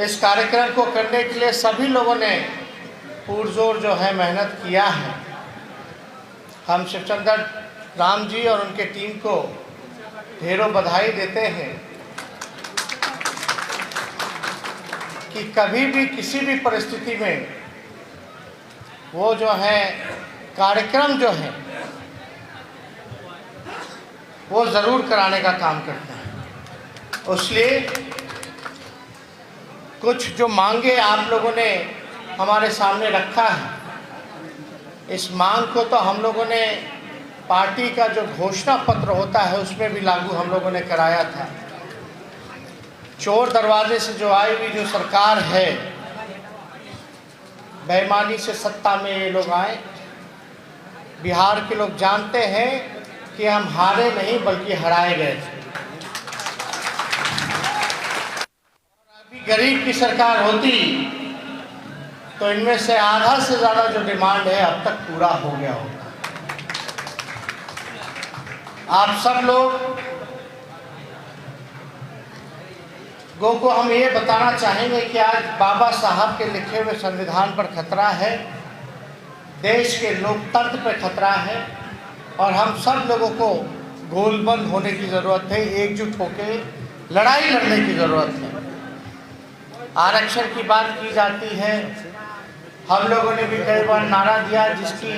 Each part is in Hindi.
इस कार्यक्रम को करने के लिए सभी लोगों ने पुरजोर जो है मेहनत किया है। हम शिवचंद्र राम जी और उनके टीम को ढेरों बधाई देते हैं कि कभी भी किसी भी परिस्थिति में वो जो है कार्यक्रम जो है वो ज़रूर कराने का काम करते हैं। इसलिए कुछ जो मांगे आप लोगों ने हमारे सामने रखा है, इस मांग को तो हम लोगों ने पार्टी का जो घोषणा पत्र होता है उसमें भी लागू हम लोगों ने कराया था। चोर दरवाजे से जो आई हुई जो सरकार है, बेईमानी से सत्ता में ये लोग आए। बिहार के लोग जानते हैं कि हम हारे नहीं बल्कि हराए गए थे। अभी गरीब की सरकार होती तो इनमें से आधा से ज़्यादा जो डिमांड है अब तक पूरा हो गया होता। आप सब लोग को हम ये बताना चाहेंगे कि आज बाबा साहब के लिखे हुए संविधान पर खतरा है, देश के लोकतंत्र पर खतरा है और हम सब लोगों को गोलबंद होने की ज़रूरत है, एकजुट होकर लड़ाई लड़ने की ज़रूरत है। आरक्षण की बात की जाती है, हम लोगों ने भी कई बार नारा दिया जिसकी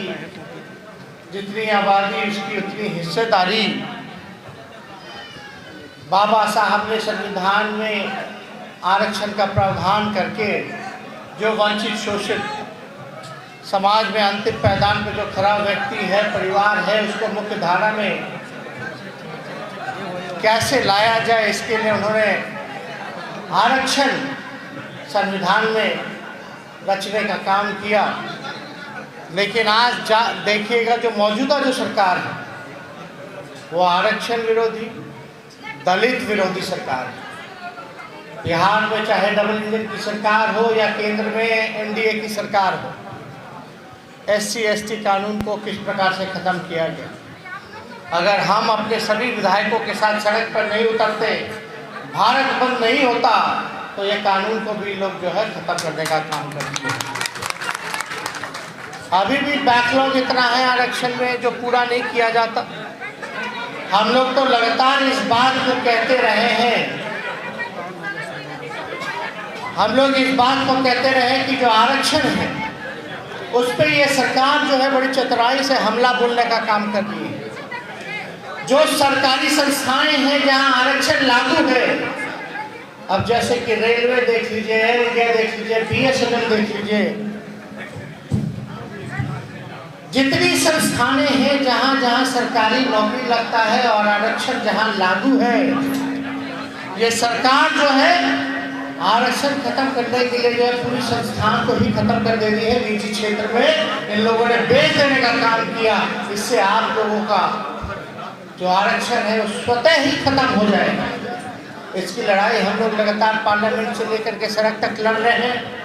जितनी आबादी उसकी उतनी हिस्सेदारी। बाबा साहब ने संविधान में आरक्षण का प्रावधान करके जो वंचित शोषित समाज में अंतिम पायदान पर जो खड़ा व्यक्ति है, परिवार है, उसको मुख्य धारा में कैसे लाया जाए, इसके लिए उन्होंने आरक्षण संविधान में रचने का काम किया। लेकिन आज देखिएगा जो मौजूदा जो सरकार है वो आरक्षण विरोधी, दलित विरोधी सरकार है। बिहार में चाहे डबल इंजन की सरकार हो या केंद्र में एनडीए की सरकार हो, एससी एसटी कानून को किस प्रकार से ख़त्म किया गया। अगर हम अपने सभी विधायकों के साथ सड़क पर नहीं उतरते, भारत बंद नहीं होता, तो ये कानून को भी लोग जो है ख़त्म करने का काम करते हैं। अभी भी बैकलॉग इतना है आरक्षण में जो पूरा नहीं किया जाता। हम लोग तो लगातार इस बात को कहते रहे हैं, हम लोग इस बात को कहते रहे कि जो आरक्षण है उस पर ये सरकार जो है बड़ी चतुराई से हमला बोलने का काम कर रही है। जो सरकारी संस्थाएं हैं जहां आरक्षण लागू है, अब जैसे कि रेलवे देख लीजिए, एयर इंडिया देख लीजिए, BSNL देख लीजिए, जितनी संस्थानें हैं जहां जहां सरकारी नौकरी लगता है और आरक्षण जहां लागू है, ये सरकार जो है आरक्षण खत्म करने के लिए जो है पूरी संस्थान को ही खत्म कर दे रही है। निजी क्षेत्र में इन लोगों ने बेच देने का काम किया। इससे आप लोगों का जो आरक्षण है वो स्वतः ही खत्म हो जाएगा। इसकी लड़ाई हम लोग लगातार पार्लियामेंट से लेकर के सड़क तक लड़ रहे हैं।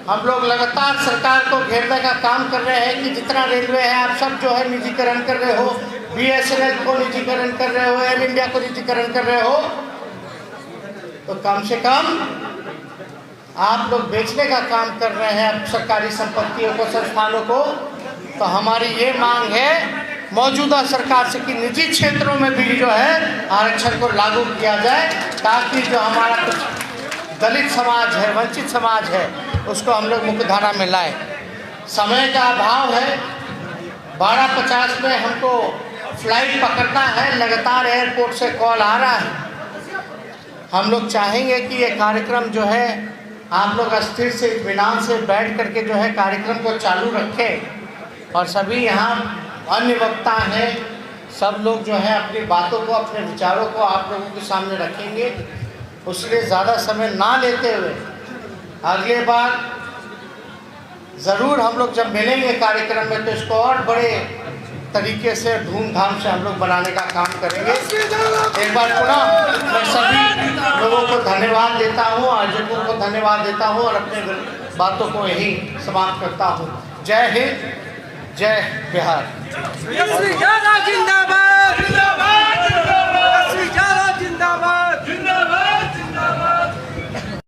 हम लोग लगातार सरकार को घेरने का काम कर रहे हैं कि जितना रेलवे है आप सब जो है निजीकरण कर रहे हो, BSNL को निजीकरण कर रहे हो, एयर इंडिया को निजीकरण कर रहे हो, तो कम से कम आप लोग बेचने का काम कर रहे हैं सरकारी संपत्तियों को, संस्थानों को। तो हमारी ये मांग है मौजूदा सरकार से कि निजी क्षेत्रों में भी जो है आरक्षण को लागू किया जाए, ताकि जो हमारा कुछ दलित समाज है, वंचित समाज है, उसको हम लोग मुख्य धारा में लाए। समय का अभाव है, 12:50 में हमको फ्लाइट पकड़ना है, लगातार एयरपोर्ट से कॉल आ रहा है। हम लोग चाहेंगे कि ये कार्यक्रम जो है आप लोग अस्थिर से इत्मीनान से बैठ करके जो है कार्यक्रम को चालू रखें और सभी यहाँ अन्य वक्ता हैं, सब लोग जो है अपनी बातों को, अपने विचारों को आप लोगों के सामने रखेंगे। उसलिए ज़्यादा समय ना लेते हुए अगले बार ज़रूर हम लोग जब मिलेंगे कार्यक्रम में तो इसको और बड़े तरीके से धूमधाम से हम लोग बनाने का काम करेंगे। एक बार पुनः मैं सभी लोगों को धन्यवाद देता हूँ, आयोजकों को धन्यवाद देता हूँ और अपने बातों को यही समाप्त करता हूँ। जय हिंद, जय बिहार। जिंदाबाद जिंदाबाद जिंदाबाद जिंदाबाद।